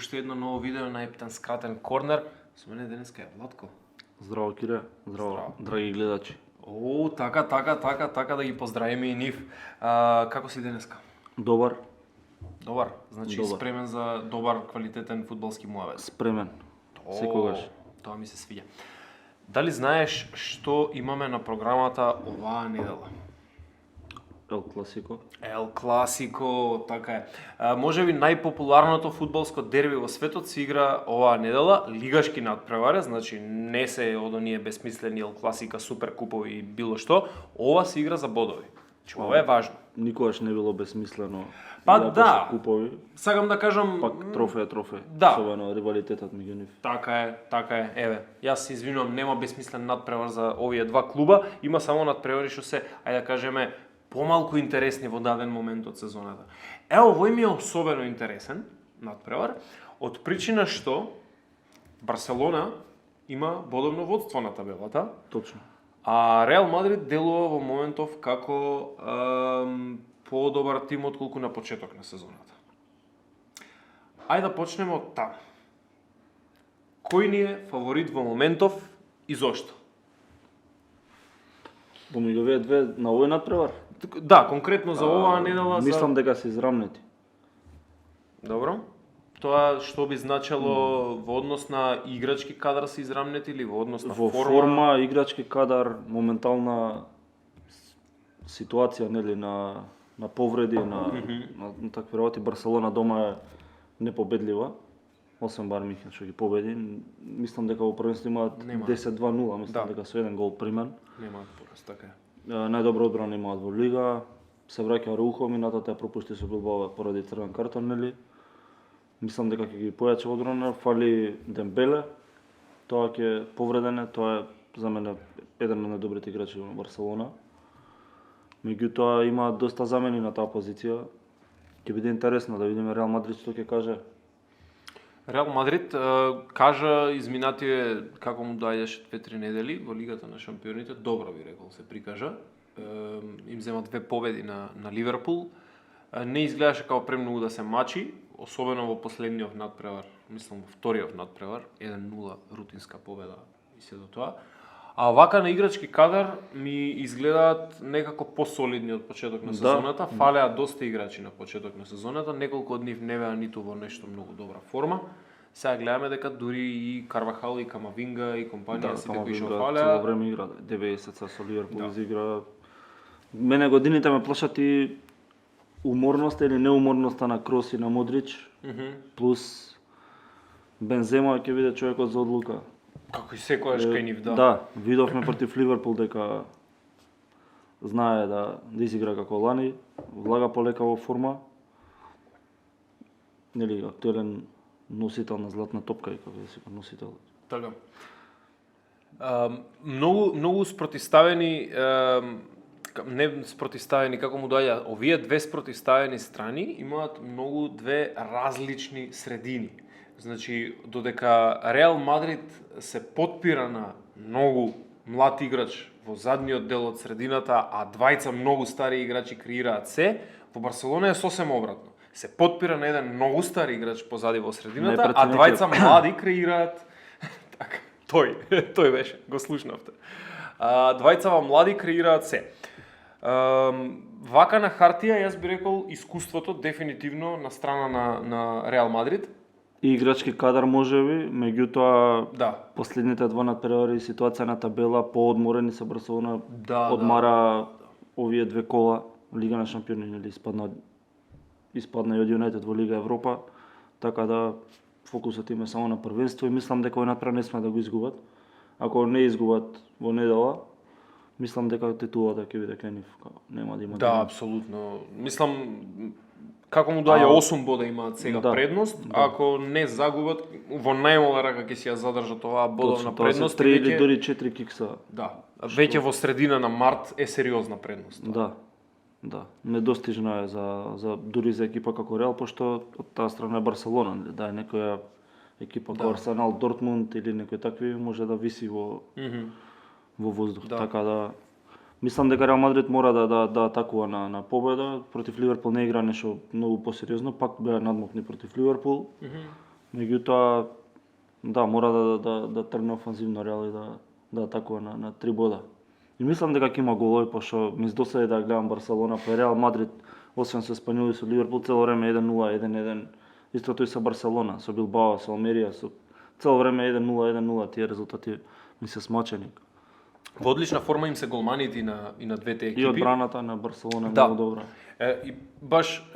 уште едно ново видео на Епитан скратен корнер. Со мене денеска е Владко. Здраво, Кире. Здраво, драги гледачи. О, така да ги поздравиме и нив. Како си денеска? Добар, Добар. Значи Добар. спремен за добар квалитетен фудбалски муавет. спремен. Секогаш. Тоа ми се свиѓа. Дали знаеш што имаме на програмата оваа недела? Ел Класико. Ел Класико, така е. Можеби најпопуларното фудбалско дерби во светот се игра оваа недела, лигашки надпревари, значи не се од оние бесмислени Ел Класика, суперкупови и било што, ова се игра за бодови. Значи ова е важно. Никогаш не било безсмислено. Па Иако да. се купови, Сакам да кажам, пак трофеј. Да. Особено ривалитетот меѓу нив. така е. Еве, јас се извинувам, нема бесмислен надпревар за овие два клуба, има само надпревари што се, ајде да кажеме, помалку интересни во даден момент од сезоната. Ево, овој ми е особено интересен надпревар, од причина што Барселона има бодовно водство на табелата, Точно. а Реал Мадрид делува во моментов како подобар тим отколку на почеток на сезоната. Ајде да почнеме од таму. Кој ни е фаворит во моментов и зошто? Помеѓу овие две на овој надпревар, Да, конкретно за оваа недела мислам дека се израмнети. Добро. Тоа што би значело во однос на играчки кадар се израмнети или во однос на Во форма, играчки кадар, моментална ситуација, нели, на повреди, на такви работи. Барселона дома е непобедлива, освен Бар Михен што ги победи. Мислам дека во првенство имаат Нема. 10-2-0, мислам Да. дека со еден гол примен. Нема пораз, така е. Најдобра одбрана имаат во лига. Се враќа Раухо, минатата ја пропушти со Билбао поради црвен картон, нели? Мислам дека ќе ги појача одбрана, фали Дембеле. Тоа ќе повреден е, тоа е за мене еден од најдобрите играчи во Барселона. Меѓутоа има доста замени на таа позиција. Ќе биде интересно да видиме Реал Мадрид што ќе каже. Реал Мадрид кажа изминативе како му доаѓаше 2-3 недели во Лигата на шампионите, добро би рекол се прикажа. Им зема 2 победи на Ливерпул. Не изгледаше како премногу да се мачи, особено во последниот надпревар, мислам во вториот надпревар, 1-0 рутинска победа и се до тоа. А вака на играчки кадар ми изгледаат некако посолидни од почеток на сезоната. Фалеа доста играчи на почеток на сезоната, неколку од нив не беа ниту во нешто многу добра форма. Сега гледаме дека дури и Карвахал и Камавинга и компанија сите кои што цело фалеа. време игра, 90 со Ливерпул изигра. Мене годините ме плашат и уморноста или неуморноста на Крос и на Модрич, плюс Бензема ќе биде човекот за одлука. Како и секојаш кај нив, да. Да, видовме против Ливерпул дека знае да изигра како лани, влага полека во форма. Нели актуелен носител на златна топка и како да се носител. Така. Многу спротиставени не спротиставени, како му доаѓа, овие две спротиставени страни имаат многу две различни средини. Значи, додека Реал Мадрид се потпира на многу млад играч во задниот дел од средината, а двајца многу стари играчи креираат се, во Барселона е сосем обратно. Се потпира на еден многу стар играч позади во средината, а двајца млади креираат така, тој беше, го слушнавте. Двајца млади креираат се. Вака на хартија јас би рекол искуството дефинитивно на страна на Реал Мадрид. И играчки кадар можеби, меѓутоа Да. последните два надпревари ситуација на табела поодморени се Барселона Да, одмара овие две кола Лига на шампиони, нели испадна и од Юнайтед во Лига Европа, така да фокусот им е само на првенство и мислам дека овој надпревар не сме да го изгубат. Ако не изгубат во недела, мислам дека титулата ќе биде кај нив, нема да има. Да, апсолутно. Мислам како му доаѓа 8 бода имаат сега предност, ако не загубат во најмала рака ќе си ја задржат оваа бодовна предност. 3 или дури 4 кикса. Да, веќе во средина на март е сериозна предност. Да, недостижна е за дури за екипа како Реал, пошто од таа страна е Барселона, да е некоја екипа како Арсенал, Дортмунд или некои такви може да виси во воздух, така да мислам дека Реал Мадрид мора да атакува на победа. Против Ливерпул не игра нешто многу посериозно, пак беа надмокни против Ливерпул. Меѓутоа, да, мора да тргне офанзивно Реал и да атакува на 3 бода. И мислам дека ќе има голови, пошто ми издосади да гледам Барселона, па Реал Мадрид, освен со Еспањоли, со Ливерпул, цело време 1-0, 1-1. Истото и со Барселона, со Билбао, со Алмерија, цело време 1-0, 1-0, тие резултати ми се смачени. Во одлична форма им се голманите и на двете екипи. И одбраната на Барселона е Да. многу добра. И баш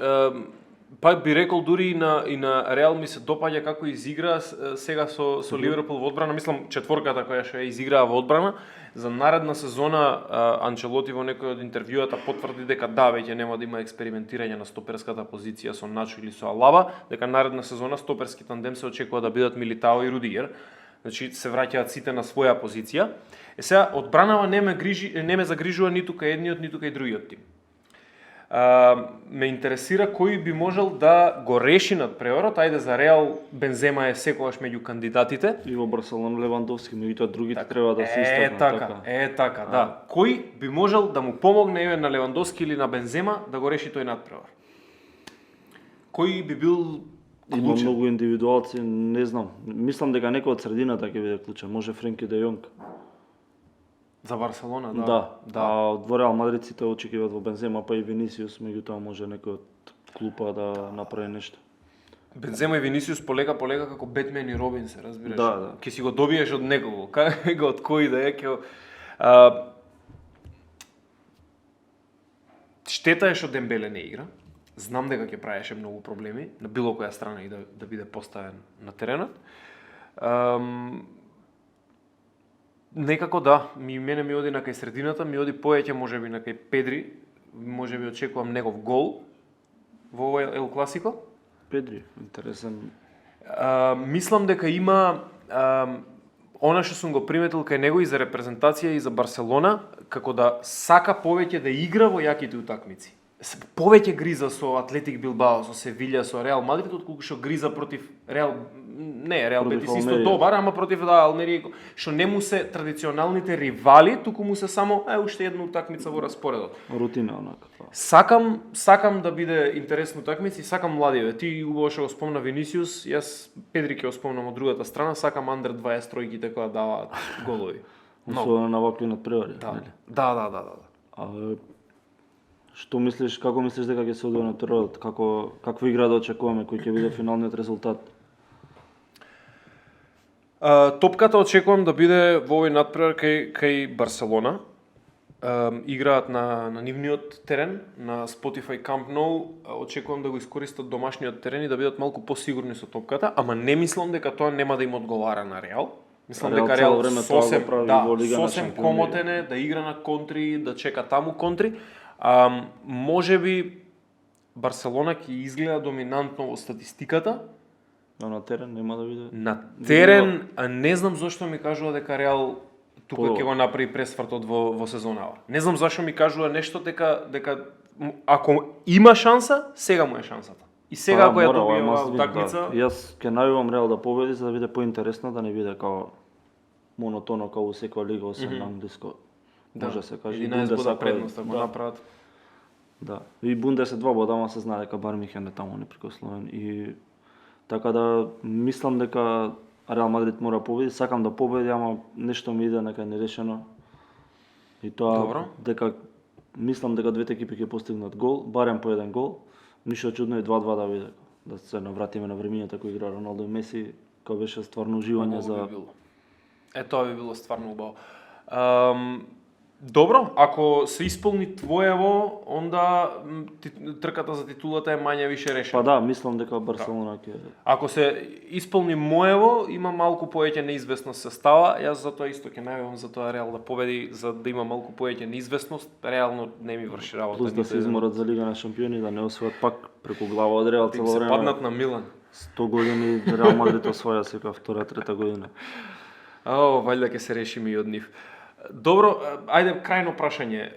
па би рекол дури и на Реал ми се допаѓа како изигра сега со Ливерпул во одбрана. Мислам четворката која што ја изиграа во одбрана. За наредна сезона Анчелоти во некој од интервјуата потврди дека да, веќе нема да има експериментирање на стоперската позиција со Начо или со Алаба, дека наредна сезона стоперски тандем се очекува да бидат Милитао и Рудигер. Значи се враќаат сите на своја позиција. Сега одбранава не ме загрижува ниту кај едниот, ниту кај другиот тим. Ме интересира кој би можел да го реши надпреварот. Ајде, за Реал Бензема е секогаш меѓу кандидатите. И во Барселона Левандовски, меѓутоа другите треба да се истакнат. Така, да. Кој би можел да му помогне на Левандовски или на Бензема да го реши тој надпревар? Кој би бил клучен? Има многу индивидуалци, не знам. Мислам дека некој од средината ќе биде клучен, може Френки де Јонг. За Барселона, Да. А во Реал Мадрид сите очекуваат во Бензема, па и Винисиус, меѓутоа може некој од клупа да направи нешто. Бензема и Винисиус полека како Бетмен и Робин се, разбираш? Да. Ке си го добиеш од некого, како од кој да е, штета е што Дембеле не игра. Знам дека ќе правеше многу проблеми на било која страна и да биде поставен на теренот. Некако да, мене ми оди на кај средината, ми оди поеќе можеби на кај Педри, можеби очекувам негов гол во овој Ел Класико. Педри, интересен. Мислам дека има она што сум го приметил кај него и за репрезентација и за Барселона, како да сака повеќе да игра во јаките утакмици. Повеќе гриза со Атлетик Билбао, со Севилја, со Реал Мадрид, отколку што гриза против Реал Бетис исто добар, ама против Алмерија, што не му се традиционалните ривали, туку му се само уште една утакмица во распоредот. Рутина онака. Сакам да биде интересна утакмица и сакам младиве. Ти убаво што го спомна Винисиус, јас Педри ќе го спомнам од другата страна, сакам андер 20 тројките кои даваат голови. Особено на вакви надпревари. Да. Што мислиш, како мислиш дека ќе се одвие на турот? Каква игра да очекуваме, кој ќе биде финалниот резултат? Топката очекувам да биде во овој надпревар кај Барселона. Играат на нивниот терен, на Spotify Camp Nou. Очекувам да го искористат домашниот терен и да бидат малку посигурни со топката, ама не мислам дека тоа нема да им одговара на Реал. Мислам дека Реал сосем комотен е да игра на контри, да чека таму контри. Можеби Барселона ќе изгледа доминантно во статистиката. Но на терен нема да биде. На терен, не знам зошто ми кажува дека Реал тука ќе го направи пресвртот во сезонава. Не знам зашто ми кажува нешто дека ако има шанса, сега му е шансата. И сега ако ја добие оваа утакмица, јас ќе најувам Реал да победи за да биде поинтересно, да не биде као монотоно као во секоја лига освен на англиско. Може да се каже 11 бода предност ако направат. Да. И Бундес е 2 бода, ама се знае дека Бар Михен е таму неприкосновен и така да мислам дека Реал Мадрид мора победи, сакам да победи, ама нешто ми иде нека нерешено. И тоа Добро. Дека мислам дека двете екипи ќе постигнат гол, барем по еден гол. Ништо чудно и 2-2 да биде. Да се навратиме на времињата кои игра Роналдо и Меси, кога беше стварно уживање за тоа би било стварно убаво. Добро, ако се исполни твоево, онда трката за титулата е мање више решена. Па да, мислам дека Барселона ќе... Ако се исполни моево, има малку поеќе неизвестност се става. Јас затоа исто ќе најавам за тоа Реал да победи, за да има малку поеќе неизвестност. Реално не ми врши работа. Плюс да се изморат за Лига на шампиони, да не освојат пак преку глава од Реал цело време. Се паднат на Милан. 100 години Реал Мадрид освоја сека втора, трета година. Вајда ќе се решиме и од нив. Добро, ајде крајно прашање.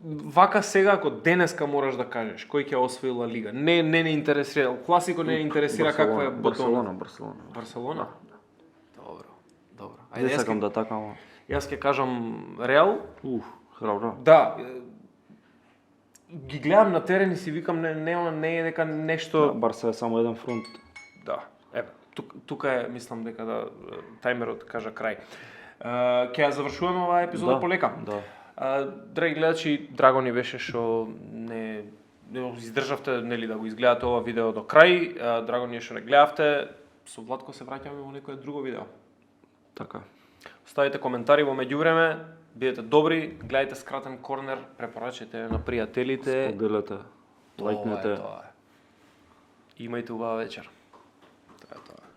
Вака сега, ако денеска мораш да кажеш, кој ќе освои Ла Лига? Не интересира, Класико не интересира каква е Ботона. Барселона? Добро. Ајде сакам да такам. Јас ќе кажам Реал. Храбро. Да. Ги гледам на терен и си викам не е дека нешто... Барса е само еден фронт. Да. тука е, мислам дека да тајмерот кажа крај. Ќе ја завршуваме оваа епизода полека. Да. Драги гледачи, драго ни беше што не издржавте, нели, да го изгледате ова видео до крај. Драго ни е што не гледавте. Со Владко се враќаме во некое друго видео. Така. Оставите коментари во меѓувреме, бидете добри, гледајте Скратен корнер, препорачете на пријателите. Споделете, лајкнете. Имајте убава вечер. Тоа е тоа.